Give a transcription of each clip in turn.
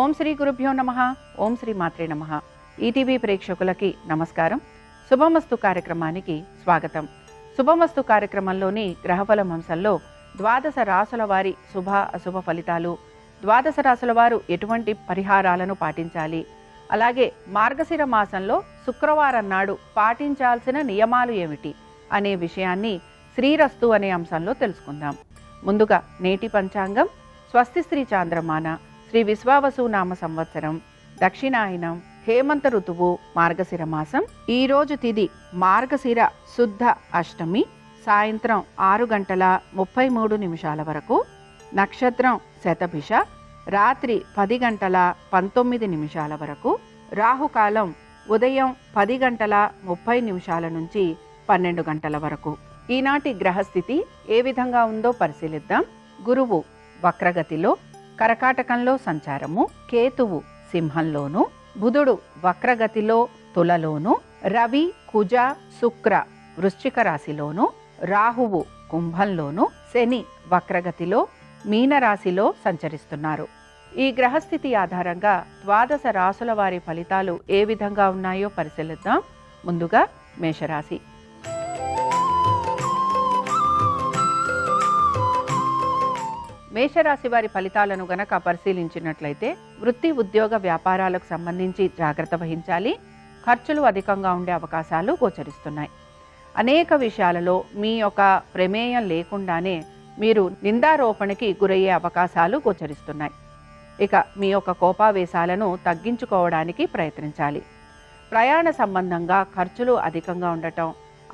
ఓం శ్రీ గురుభ్యో నమః. ఓం శ్రీ మాత్రే నమః. ఈటీవీ ప్రేక్షకులకి నమస్కారం. శుభమస్తు కార్యక్రమానికి స్వాగతం. శుభమస్తు కార్యక్రమంలోని గ్రహఫలం అంశంలో ద్వాదశ రాసుల వారి శుభ అశుభ ఫలితాలు, ద్వాదశ రాసుల వారు ఎటువంటి పరిహారాలను పాటించాలి, అలాగే మార్గశిర మాసంలో శుక్రవారం నాడు పాటించాల్సిన నియమాలు ఏమిటి అనే విషయాన్ని శ్రీరస్తు అనే అంశంలో తెలుసుకుందాం. ముందుగా నేటి పంచాంగం స్వస్తి శ్రీ చాంద్రమాన శ్రీ విశ్వావసు నామ సంవత్సరం దక్షిణాయనం హేమంత ఋతువు మార్గశిర మాసం. ఈరోజు తిథి మార్గశిర శుద్ధ అష్టమి సాయంత్రం 6:33 వరకు. నక్షత్రం శతభిష రాత్రి 10:19 వరకు. రాహుకాలం ఉదయం 10:30 నుంచి 12 వరకు. ఈనాటి గ్రహస్థితి ఏ విధంగా ఉందో పరిశీలిద్దాం. గురువు వక్రగతిలో కర్కాటకంలో సంచారము, కేతువు సింహంలోను, బుధుడు వక్రగతిలో తులలోను, రవి కుజ శుక్ర వృశ్చిక రాశిలోను, రాహువు కుంభంలోను, శని వక్రగతిలో మీనరాశిలో సంచరిస్తున్నారు. ఈ గ్రహస్థితి ఆధారంగా ద్వాదశ రాసుల వారి ఫలితాలు ఏ విధంగా ఉన్నాయో పరిశీలిద్దాం. ముందుగా మేషరాశి. మేషరాశి వారి ఫలితాలను గనక పరిశీలించినట్లయితే వృత్తి ఉద్యోగ వ్యాపారాలకు సంబంధించి జాగ్రత్త వహించాలి. ఖర్చులు అధికంగా ఉండే అవకాశాలు గోచరిస్తున్నాయి. అనేక విషయాలలో మీ యొక్క ప్రమేయం లేకుండానే మీరు నిందారోపణకి గురయ్యే అవకాశాలు గోచరిస్తున్నాయి. ఇక మీ యొక్క కోపావేశాలను తగ్గించుకోవడానికి ప్రయత్నించాలి. ప్రయాణ సంబంధంగా ఖర్చులు అధికంగా ఉండటం,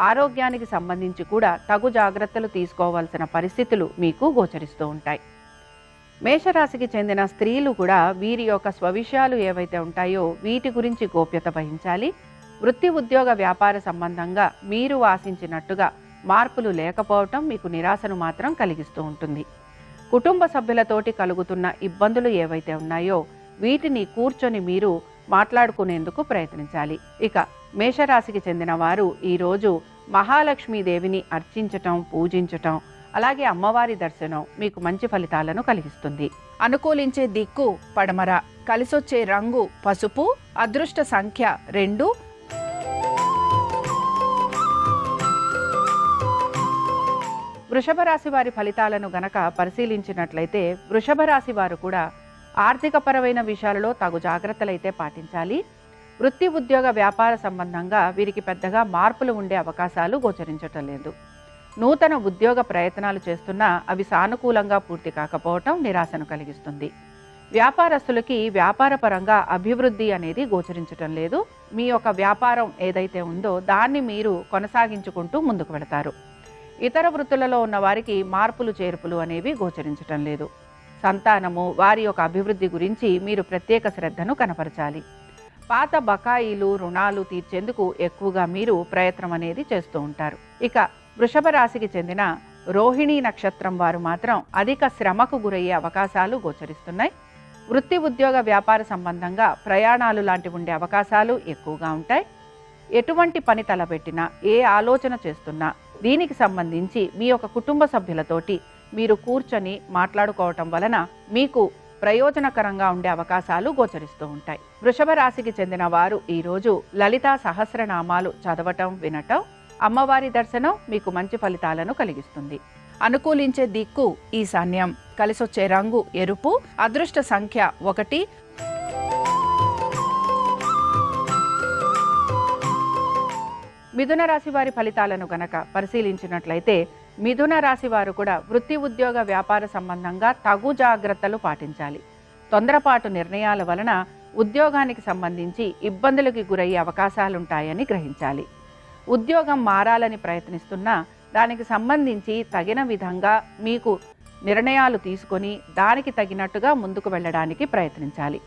ఆరోగ్యానికి సంబంధించి కూడా తగు జాగ్రత్తలు తీసుకోవాల్సిన పరిస్థితులు మీకు గోచరిస్తూ ఉంటాయి. మేషరాశికి చెందిన స్త్రీలు కూడా వీరి యొక్క స్వవిషయాలు ఏవైతే ఉంటాయో వీటి గురించి గోప్యత వహించాలి. వృత్తి ఉద్యోగ వ్యాపార సంబంధంగా మీరు ఆశించినట్టుగా మార్పులు లేకపోవటం మీకు నిరాశను మాత్రం కలిగిస్తూ ఉంటుంది. కుటుంబ సభ్యులతోటి కలుగుతున్న ఇబ్బందులు ఏవైతే ఉన్నాయో వీటిని కూర్చొని మీరు మాట్లాడుకునేందుకు ప్రయత్నించాలి. ఇక మేషరాశికి చెందిన వారు ఈరోజు మహాలక్ష్మీదేవిని అర్చించటం, పూజించటం, అలాగే అమ్మవారి దర్శనం మీకు మంచి ఫలితాలను కలిగిస్తుంది. అనుకూలించే దిక్కు పడమర, కలిసొచ్చే రంగు పసుపు, అదృష్ట సంఖ్య 2. వృషభ రాశి వారి ఫలితాలను గనక పరిశీలించినట్లయితే వృషభ రాశి వారు కూడా ఆర్థికపరమైన విషయాలలో తగు జాగ్రత్తలైతే పాటించాలి. వృత్తి ఉద్యోగ వ్యాపార సంబంధంగా వీరికి పెద్దగా మార్పులు ఉండే అవకాశాలు గోచరించటం లేదు. నూతన ఉద్యోగ ప్రయత్నాలు చేస్తున్నా అవి సానుకూలంగా పూర్తి కాకపోవటం నిరాశను కలిగిస్తుంది. వ్యాపారస్తులకి వ్యాపారపరంగా అభివృద్ధి అనేది గోచరించటం లేదు. మీ యొక్క వ్యాపారం ఏదైతే ఉందో దాన్ని మీరు కొనసాగించుకుంటూ ముందుకు వెళతారు. ఇతర వృత్తులలో ఉన్న వారికి మార్పులు చేర్పులు అనేవి గోచరించటం లేదు. సంతానము వారి యొక్క అభివృద్ధి గురించి మీరు ప్రత్యేక శ్రద్ధను కనపరచాలి. పాత బకాయిలు రుణాలు తీర్చేందుకు ఎక్కువగా మీరు ప్రయత్నం అనేది చేస్తూ ఉంటారు. ఇక వృషభ రాశికి చెందిన రోహిణీ నక్షత్రం వారు మాత్రం అధిక శ్రమకు గురయ్యే అవకాశాలు గోచరిస్తున్నాయి. వృత్తి ఉద్యోగ వ్యాపార సంబంధంగా ప్రయాణాలు లాంటివి ఉండే అవకాశాలు ఎక్కువగా ఉంటాయి. ఎటువంటి పని తలపెట్టినా, ఏ ఆలోచన చేస్తున్నా దీనికి సంబంధించి మీ యొక్క కుటుంబ సభ్యులతోటి మీరు కూర్చొని మాట్లాడుకోవటం వలన మీకు ప్రయోజనకరంగా ఉండే అవకాశాలు గోచరిస్తూ ఉంటాయి. వృషభ రాశికి చెందిన వారు ఈరోజు లలితా సహస్రనామాలు చదవటం, వినటం, అమ్మవారి దర్శనం మీకు మంచి ఫలితాలను కలిగిస్తుంది. అనుకూలించే దిక్కు ఈశాన్యం, కలిసొచ్చే రంగు ఎరుపు, అదృష్ట సంఖ్య 1. మిథున రాశి వారి ఫలితాలను గనక పరిశీలించినట్లయితే మిథున రాశి వారు కూడా వృత్తి ఉద్యోగ వ్యాపార సంబంధంగా తగు జాగ్రత్తలు పాటించాలి. తొందరపాటు నిర్ణయాల వలన ఉద్యోగానికి సంబంధించి ఇబ్బందులకు గురయ్యే అవకాశాలుంటాయని గ్రహించాలి. ఉద్యోగం మారాలని ప్రయత్నిస్తున్నా దానికి సంబంధించి తగిన విధంగా మీకు నిర్ణయాలు తీసుకొని దానికి తగినట్టుగా ముందుకు వెళ్ళడానికి ప్రయత్నించాలి.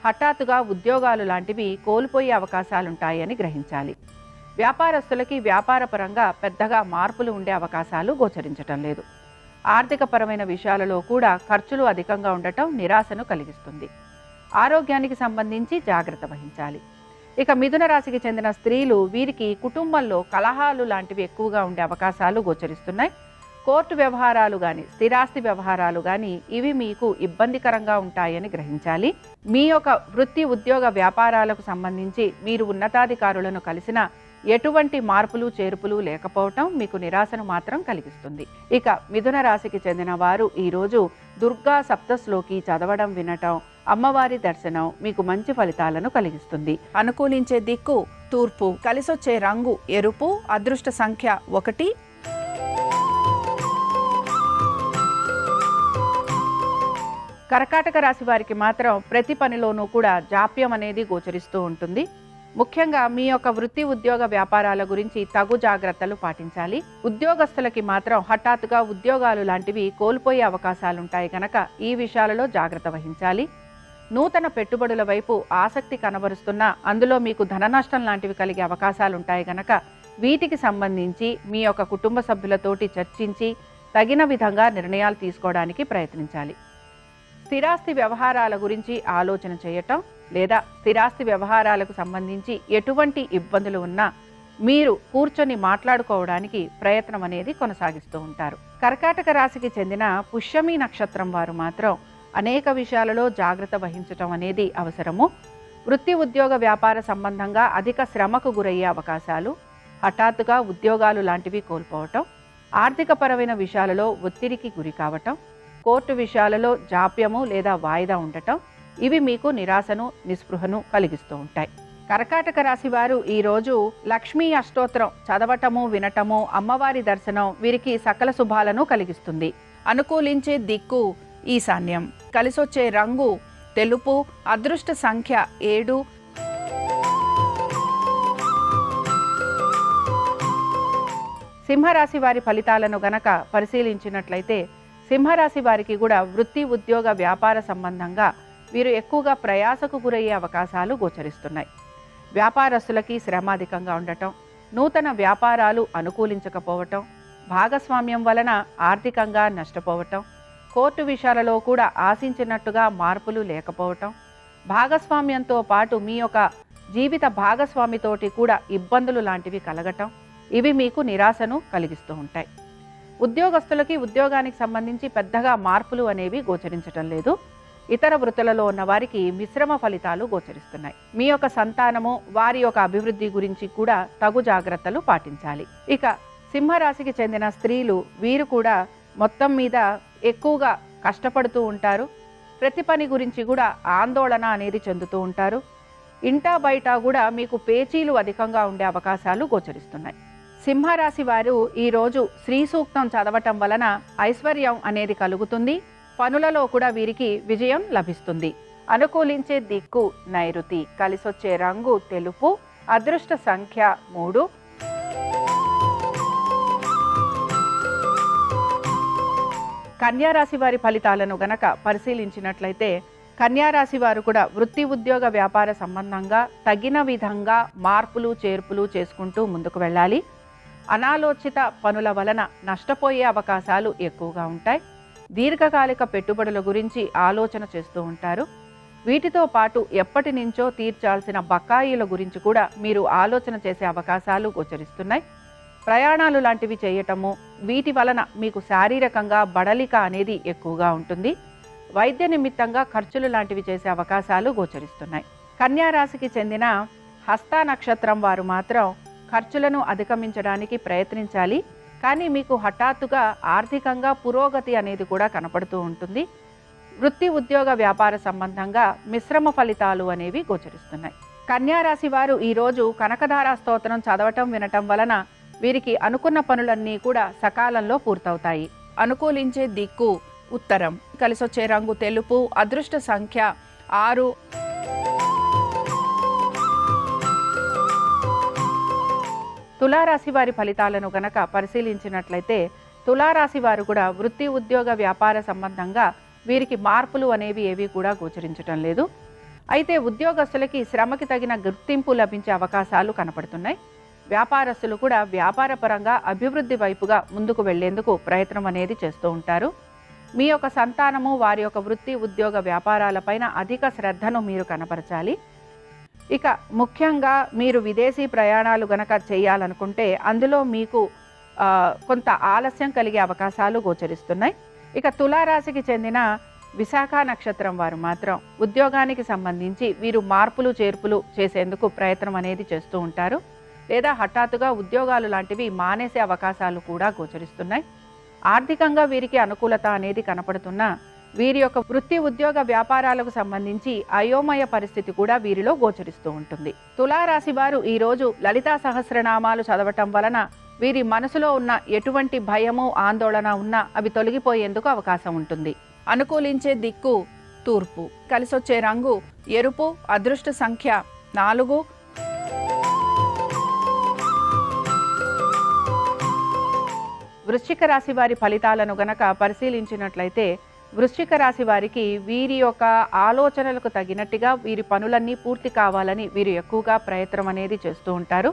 హఠాత్తుగా ఉద్యోగాలు లాంటివి కోల్పోయే అవకాశాలుంటాయని గ్రహించాలి. వ్యాపారస్తులకి వ్యాపారపరంగా పెద్దగా మార్పులు ఉండే అవకాశాలు గోచరించటం లేదు. ఆర్థికపరమైన విషయాలలో కూడా ఖర్చులు అధికంగా ఉండటం నిరాశను కలిగిస్తుంది. ఆరోగ్యానికి సంబంధించి జాగ్రత్త వహించాలి. ఇక మిథున రాశికి చెందిన స్త్రీలు వీరికి కుటుంబంలో కలహాలు లాంటివి ఎక్కువగా ఉండే అవకాశాలు గోచరిస్తున్నాయి. కోర్టు వ్యవహారాలు కానీ స్థిరాస్తి వ్యవహారాలు కానీ ఇవి మీకు ఇబ్బందికరంగా ఉంటాయని గ్రహించాలి. మీ యొక్క వృత్తి ఉద్యోగ వ్యాపారాలకు సంబంధించి మీరు ఉన్నతాధికారులను కలిసిన ఎటువంటి మార్పులు చేర్పులు లేకపోవటం మీకు నిరాశను మాత్రం కలిగిస్తుంది. ఇక మిథున రాశికి చెందిన వారు ఈరోజు దుర్గా సప్తశ్లోకి చదవడం వినటం, అమ్మవారి దర్శనం మీకు మంచి ఫలితాలను కలిగిస్తుంది. అనుకూలించే దిక్కు తూర్పు, కలిసొచ్చే రంగు ఎరుపు, అదృష్ట సంఖ్య 1. కర్కాటక రాశి వారికి మాత్రం ప్రతి పనిలోనూ కూడా జాప్యం అనేది గోచరిస్తూ ఉంటుంది. ముఖ్యంగా మీ యొక్క వృత్తి ఉద్యోగ వ్యాపారాల గురించి తగు జాగ్రత్తలు పాటించాలి. ఉద్యోగస్తులకి మాత్రం హఠాత్తుగా ఉద్యోగాలు లాంటివి కోల్పోయే అవకాశాలుంటాయి కనుక ఈ విషయాలలో జాగ్రత్త వహించాలి. నూతన పెట్టుబడుల వైపు ఆసక్తి కనబరుస్తున్నా అందులో మీకు ధన నష్టం లాంటివి కలిగే అవకాశాలుంటాయి కనుక వీటికి సంబంధించి మీ యొక్క కుటుంబ సభ్యులతోటి చర్చించి తగిన విధంగా నిర్ణయాలు తీసుకోవడానికి ప్రయత్నించాలి. స్థిరాస్తి వ్యవహారాల గురించి ఆలోచన చేయటం లేదా స్థిరాస్తి వ్యవహారాలకు సంబంధించి ఎటువంటి ఇబ్బందులు ఉన్నా మీరు కూర్చొని మాట్లాడుకోవడానికి ప్రయత్నం అనేది కొనసాగిస్తూ ఉంటారు. కర్కాటక రాశికి చెందిన పుష్యమి నక్షత్రం వారు మాత్రం అనేక విషయాలలో జాగ్రత్త వహించటం అనేది అవసరము. వృత్తి ఉద్యోగ వ్యాపార సంబంధంగా అధిక శ్రమకు గురయ్యే అవకాశాలు, హఠాత్తుగా ఉద్యోగాలు లాంటివి కోల్పోవటం, ఆర్థికపరమైన విషయాలలో ఒత్తిడికి గురి కావటం, కోర్టు విషయాలలో జాప్యము లేదా వాయిదా ఉండటం ఇవి మీకు నిరాశను నిస్పృహను కలిగిస్తూ ఉంటాయి. కర్కాటక రాశి వారు ఈరోజు లక్ష్మీ అష్టోత్తరం చదవటము వినటము, అమ్మవారి దర్శనం వీరికి సకల శుభాలను కలిగిస్తుంది. అనుకూలించే దిక్కు ఈశాన్యం, కలిసొచ్చే రంగు తెలుపు, అదృష్ట సంఖ్య 7. సింహరాశి వారి ఫలితాలను గనక పరిశీలించినట్లయితే సింహరాశి వారికి కూడా వృత్తి ఉద్యోగ వ్యాపార సంబంధంగా వీరు ఎక్కువగా ప్రయాసకు గురయ్యే అవకాశాలు గోచరిస్తున్నాయి. వ్యాపారస్తులకి శ్రమ అధికంగా ఉండటం, నూతన వ్యాపారాలు అనుకూలించకపోవటం, భాగస్వామ్యం వలన ఆర్థికంగా నష్టపోవటం, కోర్టు విషయాలలో కూడా ఆశించినట్టుగా మార్పులు లేకపోవటం, భాగస్వామ్యంతో పాటు మీ యొక్క జీవిత భాగస్వామితోటి కూడా ఇబ్బందులు లాంటివి కలగటం ఇవి మీకు నిరాశను కలిగిస్తూ ఉంటాయి. ఉద్యోగస్తులకి ఉద్యోగానికి సంబంధించి పెద్దగా మార్పులు అనేవి గోచరించటం లేదు. ఇతర వృత్తులలో ఉన్న వారికి మిశ్రమ ఫలితాలు గోచరిస్తున్నాయి. మీ యొక్క సంతానము వారి యొక్క అభివృద్ధి గురించి కూడా తగు జాగ్రత్తలు పాటించాలి. ఇక సింహరాశికి చెందిన స్త్రీలు వీరు కూడా మొత్తం మీద ఎక్కువగా కష్టపడుతూ ఉంటారు. ప్రతి పని గురించి కూడా ఆందోళన అనేది చెందుతూ ఉంటారు. ఇంటా బయట కూడా మీకు పేచీలు అధికంగా ఉండే అవకాశాలు గోచరిస్తున్నాయి. సింహరాశి వారు ఈరోజు శ్రీ సూక్తం చదవటం వలన ఐశ్వర్యం అనేది కలుగుతుంది. పనులలో కూడా వీరికి విజయం లభిస్తుంది. అనుకూలించే దిక్కు నైరుతి, కలిసొచ్చే రంగు తెలుపు, అదృష్ట సంఖ్య 3. కన్యారాశి వారి ఫలితాలను గనక పరిశీలించినట్లయితే కన్యారాశి వారు కూడా వృత్తి ఉద్యోగ వ్యాపార సంబంధంగా తగిన విధంగా మార్పులు చేర్పులు చేసుకుంటూ ముందుకు వెళ్ళాలి. అనాలోచిత పనుల వలన నష్టపోయే అవకాశాలు ఎక్కువగా ఉంటాయి. దీర్ఘకాలిక పెట్టుబడుల గురించి ఆలోచన చేస్తూ ఉంటారు. వీటితో పాటు ఎప్పటి నుంచో తీర్చాల్సిన బకాయిల గురించి కూడా మీరు ఆలోచన చేసే అవకాశాలు గోచరిస్తున్నాయి. ప్రయాణాలు లాంటివి చేయటము వీటి వలన మీకు శారీరకంగా బడలిక అనేది ఎక్కువగా ఉంటుంది. వైద్య నిమిత్తంగా ఖర్చులు లాంటివి చేసే అవకాశాలు గోచరిస్తున్నాయి. కన్యా రాశికి చెందిన హస్త నక్షత్రం వారు మాత్రం ఖర్చులను అధిగమించడానికి ప్రయత్నించాలి. కానీ మీకు హఠాత్తుగా ఆర్థికంగా పురోగతి అనేది కూడా కనపడుతూ ఉంటుంది. వృత్తి ఉద్యోగ వ్యాపార సంబంధంగా మిశ్రమ ఫలితాలు అనేవి గోచరిస్తున్నాయి. కన్యా రాశి వారు ఈరోజు కనకధార స్తోత్రం చదవటం వినటం వలన వీరికి అనుకున్న పనులన్నీ కూడా సకాలంలో పూర్తవుతాయి. అనుకూలించే దిక్కు ఉత్తరం, కలిసొచ్చే రంగు తెలుపు, అదృష్ట సంఖ్య 6. తులారాశి వారి ఫలితాలను గనక పరిశీలించినట్లయితే తులారాశి వారు కూడా వృత్తి ఉద్యోగ వ్యాపార సంబంధంగా వీరికి మార్పులు అనేవి ఏవి కూడా గోచరించటం లేదు. అయితే ఉద్యోగస్తులకి శ్రమకి తగిన గుర్తింపు లభించే అవకాశాలు కనపడుతున్నాయి. వ్యాపారస్తులు కూడా వ్యాపార పరంగా అభివృద్ధి వైపుగా ముందుకు వెళ్లేందుకు ప్రయత్నం అనేది చేస్తూ ఉంటారు. మీ యొక్క సంతానము వారి యొక్క వృత్తి ఉద్యోగ వ్యాపారాలపైన అధిక శ్రద్ధను మీరు కనపరచాలి. ఇక ముఖ్యంగా మీరు విదేశీ ప్రయాణాలు గనక చేయాలనుకుంటే అందులో మీకు కొంత ఆలస్యం కలిగే అవకాశాలు గోచరిస్తున్నాయి. ఇక తులారాశికి చెందిన విశాఖ నక్షత్రం వారు మాత్రం ఉద్యోగానికి సంబంధించి వీరు మార్పులు చేర్పులు చేసేందుకు ప్రయత్నం అనేది చేస్తూ ఉంటారు. లేదా హఠాత్తుగా ఉద్యోగాలు లాంటివి మానేసే అవకాశాలు కూడా గోచరిస్తున్నాయి. ఆర్థికంగా వీరికి అనుకూలత అనేది కనపడుతున్నా వీరి యొక్క వృత్తి ఉద్యోగ వ్యాపారాలకు సంబంధించి అయోమయ పరిస్థితి కూడా వీరిలో గోచరిస్తూ ఉంటుంది. తులారాశి వారు ఈరోజు లలితా సహస్రనామాలు చదవటం వలన వీరి మనసులో ఉన్న ఎటువంటి భయము ఆందోళన ఉన్నా అవి తొలగిపోయేందుకు అవకాశం ఉంటుంది. అనుకూలించే దిక్కు తూర్పు, కలిసొచ్చే రంగు ఎరుపు, అదృష్ట సంఖ్య 4. వృశ్చిక రాశి వారి ఫలితాలను గనక పరిశీలించినట్లయితే వృశ్చిక రాశి వారికి వీరి యొక్క ఆలోచనలకు తగినట్టుగా వీరి పనులన్నీ పూర్తి కావాలని వీరు ఎక్కువగా ప్రయత్నం అనేది చేస్తూ ఉంటారు.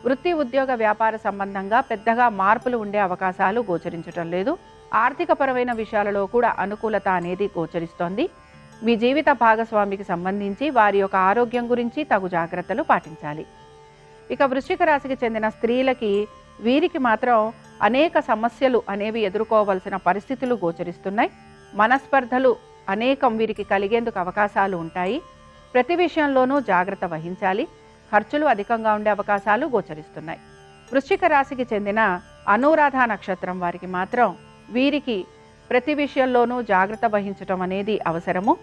వృత్తి ఉద్యోగ వ్యాపార సంబంధంగా పెద్దగా మార్పులు ఉండే అవకాశాలు గోచరించటం లేదు. ఆర్థికపరమైన విషయాలలో కూడా అనుకూలత అనేది గోచరిస్తోంది. మీ జీవిత భాగస్వామికి సంబంధించి వారి యొక్క ఆరోగ్యం గురించి తగు జాగ్రత్తలు పాటించాలి. ఇక వృశ్చిక రాశికి చెందిన స్త్రీలకి వీరికి మాత్రం అనేక సమస్యలు అనేవి ఎదుర్కోవలసిన పరిస్థితులు గోచరిస్తున్నాయి. మనస్పర్ధలు అనేకం వీరికి కలిగేందుకు అవకాశాలు ఉంటాయి. ప్రతి విషయంలోనూ జాగ్రత్త వహించాలి. ఖర్చులు అధికంగా ఉండే అవకాశాలు గోచరిస్తున్నాయి. వృశ్చిక రాశికి చెందిన అనురాధ నక్షత్రం వారికి మాత్రం వీరికి ప్రతి విషయంలోనూ జాగ్రత్త వహించటం అనేది అవసరము.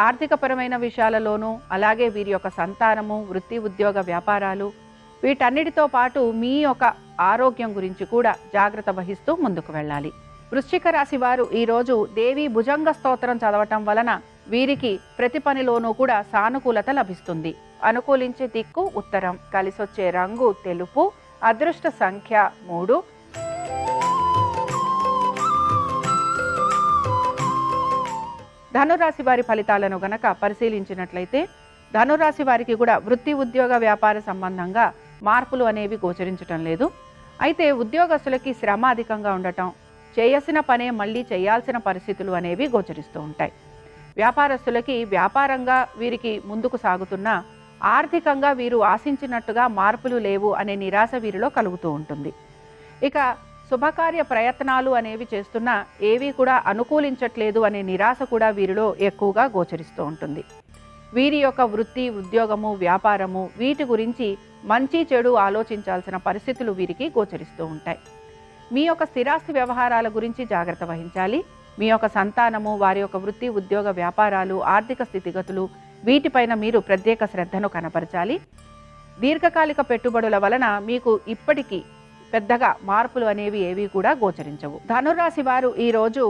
ఆర్థికపరమైన విషయాలలోనూ అలాగే వీరి యొక్క సంతానము, వృత్తి ఉద్యోగ వ్యాపారాలు వీటన్నిటితో పాటు మీ యొక్క ఆరోగ్యం గురించి కూడా జాగ్రత్త వహిస్తూ ముందుకు వెళ్ళాలి. వృశ్చిక రాశి వారు ఈరోజు దేవి భుజంగ స్తోత్రం చదవటం వలన వీరికి ప్రతి పనిలోనూ కూడా సానుకూలత లభిస్తుంది. అనుకూలించే దిక్కు ఉత్తరం, కలిసొచ్చే రంగు తెలుపు, అదృష్ట సంఖ్య 3. ధనురాశి వారి ఫలితాలను గనక పరిశీలించినట్లయితే ధనురాశి వారికి కూడా వృత్తి ఉద్యోగ వ్యాపార సంబంధంగా మార్పులు అనేవి గోచరించటం లేదు. అయితే ఉద్యోగస్తులకి శ్రమ అధికంగా ఉండటం, చేయాల్సిన పనే మళ్ళీ చేయాల్సిన పరిస్థితులు అనేవి గోచరిస్తూ ఉంటాయి. వ్యాపారస్తులకి వ్యాపారంగా వీరికి ముందుకు సాగుతున్నా ఆర్థికంగా వీరు ఆశించినట్టుగా మార్పులు లేవు అనే నిరాశ వీరిలో కలుగుతూ ఉంటుంది. ఇక శుభకార్య ప్రయత్నాలు అనేవి చేస్తున్నా ఏవి కూడా అనుకూలించట్లేదు అనే నిరాశ కూడా వీరిలో ఎక్కువగా గోచరిస్తూ ఉంటుంది. వీరి యొక్క వృత్తి ఉద్యోగము వ్యాపారము వీటి గురించి మంచి చెడు ఆలోచించాల్సిన పరిస్థితులు వీరికి గోచరిస్తూ ఉంటాయి. మీ యొక్క స్థిరాస్తి వ్యవహారాల గురించి జాగ్రత్త వహించాలి. మీ యొక్క సంతానము, వారి యొక్క వృత్తి ఉద్యోగ వ్యాపారాలు, ఆర్థిక స్థితిగతులు వీటిపైన మీరు ప్రత్యేక శ్రద్ధను కనపరచాలి. దీర్ఘకాలిక పెట్టుబడుల వలన మీకు ఇప్పటికీ పెద్దగా మార్పులు అనేవి ఏవి కూడా గోచరించవు. ధనురాశి వారు ఈరోజు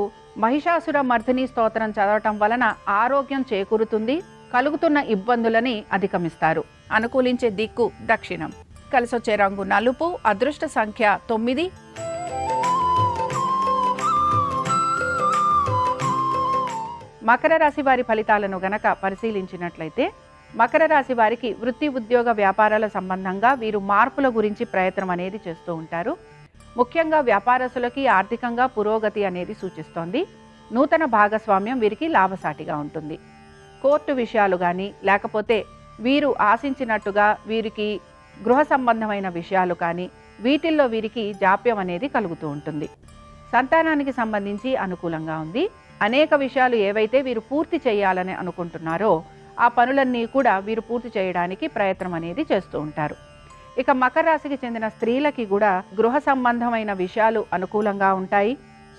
మహిషాసుర మర్దిని స్తోత్రం చదవటం వలన ఆరోగ్యం చేకూరుతుంది. కలుగుతున్న ఇబ్బందులని అధిగమిస్తారు. అనుకూలించే దిక్కు దక్షిణం, కలిసొచ్చే రంగు నలుపు, అదృష్ట సంఖ్య 9. మకర రాశి వారి ఫలితాలను గనక పరిశీలించినట్లయితే మకర రాశి వారికి వృత్తి ఉద్యోగ వ్యాపారాల సంబంధంగా వీరు మార్పుల గురించి ప్రయత్నం అనేది చేస్తూ ఉంటారు. ముఖ్యంగా వ్యాపారస్తులకి ఆర్థికంగా పురోగతి అనేది సూచిస్తోంది. నూతన భాగస్వామ్యం వీరికి లాభసాటిగా ఉంటుంది. కోర్టు విషయాలు కానీ లేకపోతే వీరు ఆశించినట్టుగా వీరికి గృహ సంబంధమైన విషయాలు కానీ వీటిల్లో వీరికి జాప్యం అనేది కలుగుతూ ఉంటుంది. సంతానానికి సంబంధించి అనుకూలంగా ఉంది. అనేక విషయాలు ఏవైతే వీరు పూర్తి చేయాలని అనుకుంటున్నారో ఆ పనులన్నీ కూడా వీరు పూర్తి చేయడానికి ప్రయత్నం అనేది చేస్తూ ఉంటారు. ఇక మకర రాశికి చెందిన స్త్రీలకి కూడా గృహ సంబంధమైన విషయాలు అనుకూలంగా ఉంటాయి.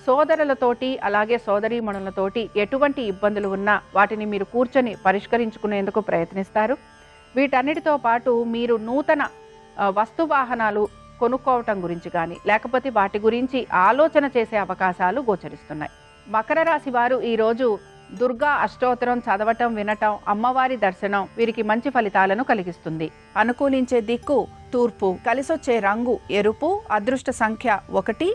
సోదరులతోటి అలాగే సోదరీమణులతోటి ఎటువంటి ఇబ్బందులు ఉన్నా వాటిని మీరు కూర్చొని పరిష్కరించుకునేందుకు ప్రయత్నిస్తారు. వీటన్నిటితో పాటు మీరు నూతన వస్తువాహనాలు కొనుక్కోవటం గురించి కానీ లేకపోతే వాటి గురించి ఆలోచన చేసే అవకాశాలు గోచరిస్తున్నాయి. మకర రాశి వారు ఈరోజు దుర్గా అష్టోత్తరం చదవటం, వినటం, అమ్మవారి దర్శనం వీరికి మంచి ఫలితాలను కలిగిస్తుంది. అనుకూలించే దిక్కు తూర్పు, కలిసొచ్చే రంగు ఎరుపు, అదృష్ట సంఖ్య 1.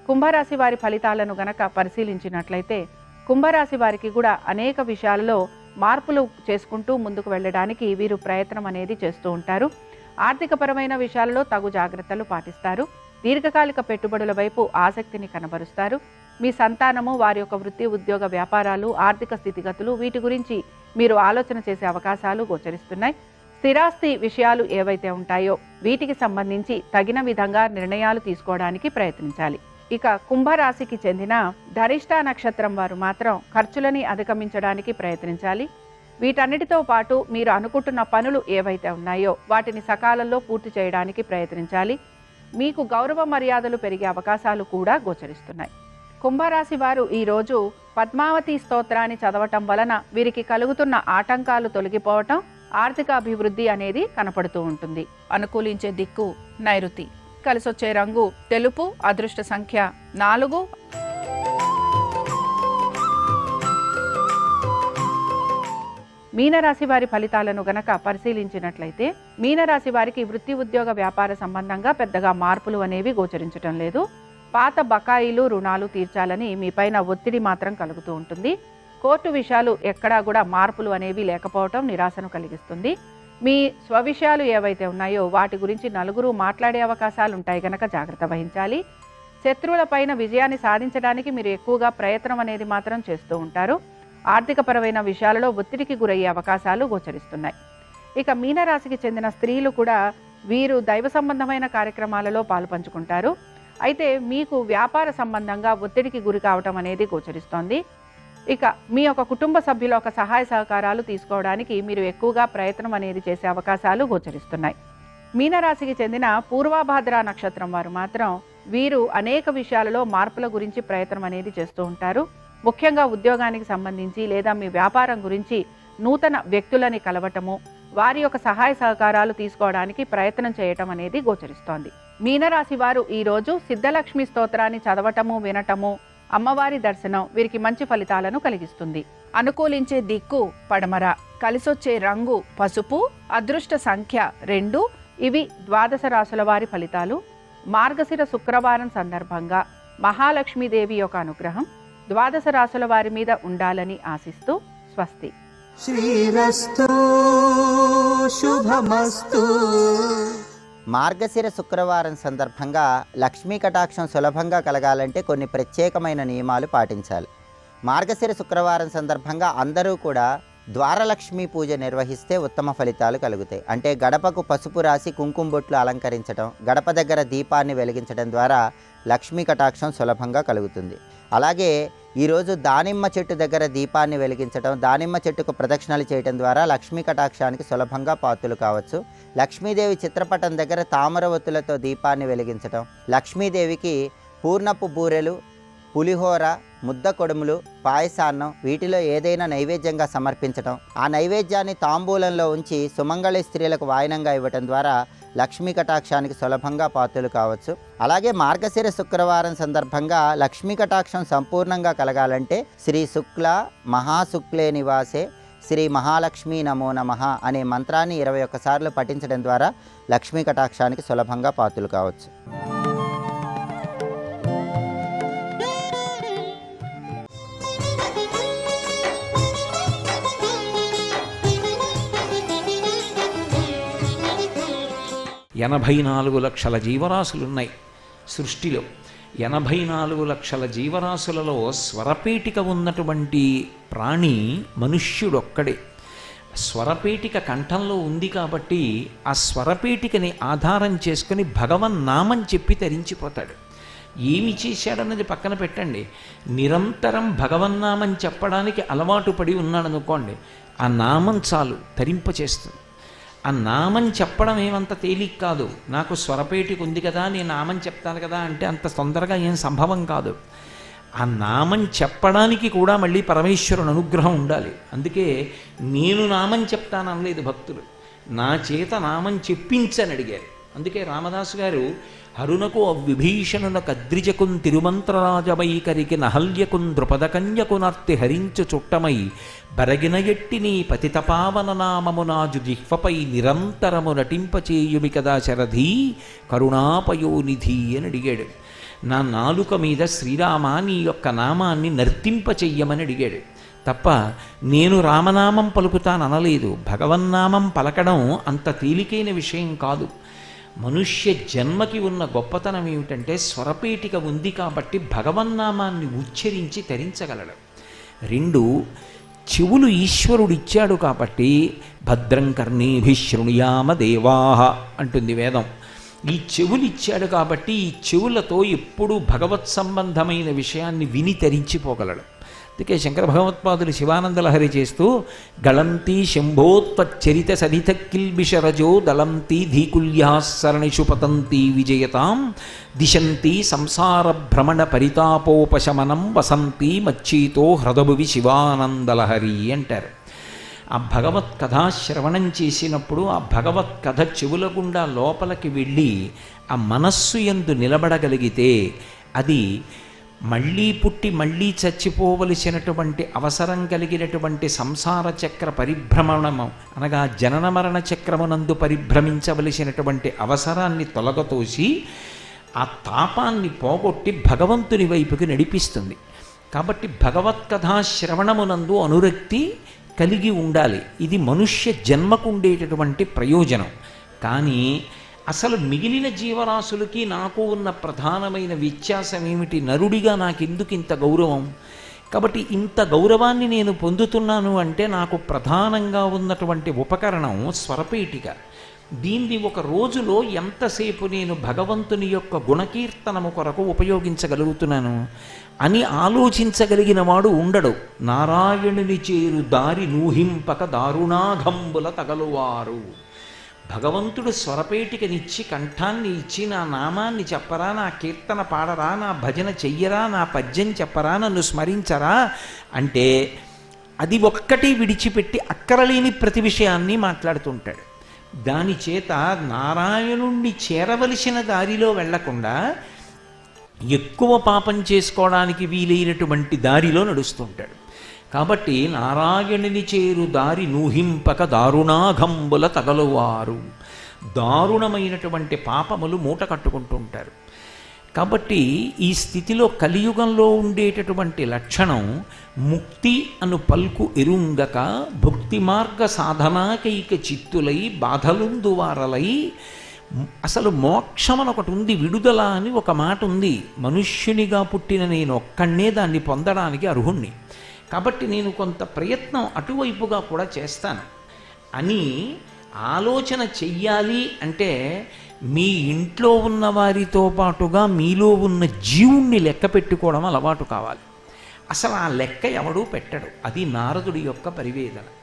కుంభరాశి వారి ఫలితాలను గనక పరిశీలించినట్లయితే కుంభరాశి వారికి కూడా అనేక విషయాలలో మార్పులు చేసుకుంటూ ముందుకు వెళ్ళడానికి వీరు ప్రయత్నం అనేది చేస్తూ ఉంటారు. ఆర్థికపరమైన విషయాలలో తగు జాగ్రత్తలు పాటిస్తారు. దీర్ఘకాలిక పెట్టుబడుల వైపు ఆసక్తిని కనబరుస్తారు. మీ సంతానము, వారి యొక్క వృత్తి ఉద్యోగ వ్యాపారాలు, ఆర్థిక స్థితిగతులు వీటి గురించి మీరు ఆలోచన చేసే అవకాశాలు గోచరిస్తున్నాయి. స్థిరాస్తి విషయాలు ఏవైతే ఉంటాయో వీటికి సంబంధించి తగిన విధంగా నిర్ణయాలు తీసుకోవడానికి ప్రయత్నించాలి. ఇక కుంభరాశికి చెందిన ధరిష్ట నక్షత్రం వారు మాత్రం ఖర్చులని అధిగమించడానికి ప్రయత్నించాలి. వీటన్నిటితో పాటు మీరు అనుకుంటున్న పనులు ఏవైతే ఉన్నాయో వాటిని సకాలంలో పూర్తి చేయడానికి ప్రయత్నించాలి. మీకు గౌరవ మర్యాదలు పెరిగే అవకాశాలు కూడా గోచరిస్తున్నాయి. కుంభరాశి వారు ఈరోజు పద్మావతి స్తోత్రాన్ని చదవటం వలన వీరికి కలుగుతున్న ఆటంకాలు తొలగిపోవటం, ఆర్థిక అభివృద్ధి అనేది కనపడుతూ ఉంటుంది. అనుకూలించే దిక్కు నైరుతి. కలిసొచ్చే రంగు తెలుపు. అదృష్ట సంఖ్య 4. మీనరాశి వారి ఫలితాలను గనక పరిశీలించినట్లయితే మీనరాశి వారికి వృత్తి, ఉద్యోగ, వ్యాపార సంబంధంగా పెద్దగా మార్పులు అనేవి గోచరించటం లేదు. పాత బకాయిలు, రుణాలు తీర్చాలని మీపైన ఒత్తిడి మాత్రం కలుగుతూ ఉంటుంది. కోర్టు విషయాలు ఎక్కడా కూడా మార్పులు అనేవి లేకపోవటం నిరాశను కలిగిస్తుంది. మీ స్వవిషయాలు ఏవైతే ఉన్నాయో వాటి గురించి నలుగురు మాట్లాడే అవకాశాలు ఉంటాయి కనుక జాగ్రత్త వహించాలి. శత్రువులపైన విజయాన్ని సాధించడానికి మీరు ఎక్కువగా ప్రయత్నం అనేది మాత్రం చేస్తూ ఉంటారు. ఆర్థికపరమైన విషయాలలో ఒత్తిడికి గురయ్యే అవకాశాలు గోచరిస్తున్నాయి. ఇక మీనరాశికి చెందిన స్త్రీలు కూడా వీరు దైవ సంబంధమైన కార్యక్రమాలలో పాలుపంచుకుంటారు. అయితే మీకు వ్యాపార సంబంధంగా ఒత్తిడికి గురి కావటం అనేది గోచరిస్తోంది. ఇక మీ యొక్క కుటుంబ సభ్యుల యొక్క సహాయ సహకారాలు తీసుకోవడానికి మీరు ఎక్కువగా ప్రయత్నం అనేది చేసే అవకాశాలు గోచరిస్తున్నాయి. మీనరాశికి చెందిన పూర్వభాద్ర నక్షత్రం వారు మాత్రం వీరు అనేక విషయాలలో మార్పుల గురించి ప్రయత్నం అనేది చేస్తూ ఉంటారు. ముఖ్యంగా ఉద్యోగానికి సంబంధించి లేదా మీ వ్యాపారం గురించి నూతన వ్యక్తులని కలవటము, వారి యొక్క సహాయ సహకారాలు తీసుకోవడానికి ప్రయత్నం చేయటం అనేది గోచరిస్తోంది. మీనరాశి వారు ఈరోజు సిద్ధలక్ష్మి స్తోత్రాన్ని చదవటము, వినటము, అమ్మవారి దర్శనం వీరికి మంచి ఫలితాలను కలిగిస్తుంది. అనుకూలించే దిక్కు పడమర. కలిసొచ్చే రంగు పసుపు. అదృష్ట సంఖ్య 2. ఇవి ద్వాదశ రాశుల వారి ఫలితాలు. మార్గశిర శుక్రవారం సందర్భంగా మహాలక్ష్మీదేవి యొక్క అనుగ్రహం ద్వాదశ రాశుల వారి మీద ఉండాలని ఆశిస్తూ స్వస్తి. శ్రీరస్తు శుభమస్తు. మార్గశిర శుక్రవారం సందర్భంగా లక్ష్మీ కటాక్షం సులభంగా కలగాలంటే కొన్ని ప్రత్యేకమైన నియమాలు పాటించాలి. మార్గశిర శుక్రవారం సందర్భంగా అందరూ కూడా ద్వారలక్ష్మీ పూజ నిర్వహిస్తే ఉత్తమ ఫలితాలు కలుగుతాయి. అంటే గడపకు పసుపు రాసి కుంకుమ బొట్లు అలంకరించడం, గడప దగ్గర దీపాన్ని వెలిగించడం ద్వారా లక్ష్మీ కటాక్షం సులభంగా కలుగుతుంది. అలాగే ఈరోజు దానిమ్మ చెట్టు దగ్గర దీపాన్ని వెలిగించడం, దానిమ్మ చెట్టుకు ప్రదక్షిణలు చేయడం ద్వారా లక్ష్మీ కటాక్షానికి సులభంగా పాత్రలు కావచ్చు. లక్ష్మీదేవి చిత్రపటం దగ్గర తామర ఒత్తులతో దీపాన్ని వెలిగించడం, లక్ష్మీదేవికి పూర్ణపు బూరెలు, పులిహోర, ముద్ద కొడుములు, పాయసాన్నం వీటిలో ఏదైనా నైవేద్యంగా సమర్పించడం, ఆ నైవేద్యాన్ని తాంబూలంలో ఉంచి సుమంగళి స్త్రీలకు వాయనంగా ఇవ్వటం ద్వారా లక్ష్మీ కటాక్షానికి సులభంగా పాత్రలు కావచ్చు. అలాగే మార్గశిర శుక్రవారం సందర్భంగా లక్ష్మీ కటాక్షం సంపూర్ణంగా కలగాలంటే శ్రీ శుక్ల మహాశుక్లే నివాసే శ్రీ మహాలక్ష్మీ నమో నమః అనే మంత్రాన్ని 21 సార్లు పఠించడం ద్వారా లక్ష్మీ కటాక్షానికి సులభంగా పాత్రలు కావచ్చు. ఎనభై 84 లక్షల జీవరాశులున్నాయి సృష్టిలో. 84 లక్షల జీవరాశులలో స్వరపేటిక ఉన్నటువంటి ప్రాణి మనుష్యుడొక్కడే. స్వరపేటిక కంఠంలో ఉంది కాబట్టి ఆ స్వరపేటికని ఆధారం చేసుకుని భగవన్నామం చెప్పి తరించిపోతాడు. ఏమి చేశాడన్నది పక్కన పెట్టండి, నిరంతరం భగవన్నామం చెప్పడానికి అలవాటు పడి ఉన్నాడనుకోండి, ఆ నామం చాలు తరింపచేస్తుంది. ఆ నామం చెప్పడం ఏమంత తేలిక కాదు. నాకు స్వరపేటిక ఉంది కదా, నేను నామం చెప్తాను కదా అంటే అంత తొందరగా ఏం సంభవం కాదు. ఆ నామం చెప్పడానికి కూడా మళ్ళీ పరమేశ్వరుని అనుగ్రహం ఉండాలి. అందుకే నేను నామం చెప్తాను అనలేదు భక్తులు, నా చేత నామం చెప్పించని అడిగారు. అందుకే రామదాసు గారు హరునకు విభీషణునకు అద్రిజకున్ తిరుమంత్రరాజవైకరికి నహల్యకున్ ద్రుపదకన్యకునర్తి హరించు చుట్టమై బరగిన ఎట్టి నీ పతితపావన నామమునాజు జిహ్వపై నిరంతరము నటింపచేయుమి కదా శరధీ కరుణాపయోనిధి అని అడిగాడు. నా నాలుక మీద శ్రీరామ నీ యొక్క నామాన్ని నర్తింపచెయ్యమని అడిగాడు. తప్ప నేను రామనామం పలుకుతాననలేదు. భగవన్నామం పలకడం అంత తేలికైన విషయం కాదు. మనుష్య జన్మకి ఉన్న గొప్పతనం ఏమిటంటే స్వరపేటిక ఉంది కాబట్టి భగవన్నామాన్ని ఉచ్చరించి తరించగలడు. 2, చెవులు ఈశ్వరుడిచ్చాడు కాబట్టి భద్రం కర్ణీభి శృణుయామ దేవాహ అంటుంది వేదం. ఈ చెవులు ఇచ్చాడు కాబట్టి ఈ చెవులతో ఎప్పుడూ భగవత్ సంబంధమైన విషయాన్ని విని తరించిపోగలడు. అందుకే శంకర భగవత్పాదులు శివానందలహరి చేస్తూ గళంతి శంభోత్పచ్చరిత సరిత కిల్బిషరజో దళంతి ధీకుల్యాసరణిషు పతంతి విజయతాం దిశంతి సంసార భ్రమణ పరితాపోపశమనం వసంతి మచ్చీతో హృదభువి శివానందలహరి అంటారు. ఆ భగవత్ కథా శ్రవణం చేసినప్పుడు ఆ భగవత్ కథ చెవుల గుండా లోపలికి వెళ్ళి ఆ మనస్సు యందు నిలబడగలిగితే అది మళ్ళీ పుట్టి మళ్ళీ చచ్చిపోవలసినటువంటి అవసరం కలిగినటువంటి సంసార చక్ర పరిభ్రమణము అనగా జనన మరణ చక్రమునందు పరిభ్రమించవలసినటువంటి అవసరాన్ని తొలగతోసి ఆ తాపాన్ని పోగొట్టి భగవంతుని వైపుకి నడిపిస్తుంది. కాబట్టి భగవత్కథా శ్రవణమునందు అనురక్తి కలిగి ఉండాలి. ఇది మనుష్య జన్మకు ఉండేటటువంటి ప్రయోజనం. కానీ అసలు మిగిలిన జీవరాశులకి నాకు ఉన్న ప్రధానమైన వ్యత్యాసం ఏమిటి? నరుడిగా నాకెందుకు ఇంత గౌరవం? కాబట్టి ఇంత గౌరవాన్ని నేను పొందుతున్నాను అంటే నాకు ప్రధానంగా ఉన్నటువంటి ఉపకరణం స్వరపేటిక. దీన్ని ఒక రోజులో ఎంతసేపు నేను భగవంతుని యొక్క గుణకీర్తనము కొరకు ఉపయోగించగలుగుతున్నాను అని ఆలోచించగలిగిన వాడు ఉండడు. నారాయణుని చేరు దారి నూహింపక దారుణాఘంబుల తగలువారు. భగవంతుడు స్వరపేటికనిచ్చి కంఠాన్ని ఇచ్చి నా నామాన్ని చెప్పరా, నా కీర్తన పాడరా, నా భజన చెయ్యరా, నా పద్యం చెప్పరా, నన్ను స్మరించరా అంటే అది ఒక్కటి విడిచిపెట్టి అక్కరలేని ప్రతి విషయాన్ని మాట్లాడుతుంటాడు. దాని చేత నారాయణుణ్ణి చేరవలసిన దారిలో వెళ్లకుండా ఎక్కువ పాపం చేసుకోవడానికి వీలైనటువంటి దారిలో నడుస్తుంటాడు. కాబట్టి నారాయణుని చేరు దారి నూహింపక దారుణాఘంబుల తగలువారు. దారుణమైనటువంటి పాపములు మూట కట్టుకుంటూ ఉంటారు. కాబట్టి ఈ స్థితిలో కలియుగంలో ఉండేటటువంటి లక్షణం ముక్తి అను పల్కు ఎరుంగక భుక్తి మార్గ సాధనాకైక చిత్తులై బాధలుందువారలై. అసలు మోక్షం అని ఒకటి ఉంది, విడుదల అని ఒక మాట ఉంది. మనుష్యునిగా పుట్టిన నేను ఒక్కడే దాన్ని పొందడానికి అర్హుణ్ణి. కాబట్టి నేను కొంత ప్రయత్నం అటువైపుగా కూడా చేస్తాను అని ఆలోచన చెయ్యాలి. అంటే మీ ఇంట్లో ఉన్న వారితో పాటుగా మీలో ఉన్న జీవుణ్ణి లెక్క పెట్టుకోవడం అలవాటు కావాలి. అసలు ఆ లెక్క ఎవడూ పెట్టడు. అది నారదుడి యొక్క పరివేదన.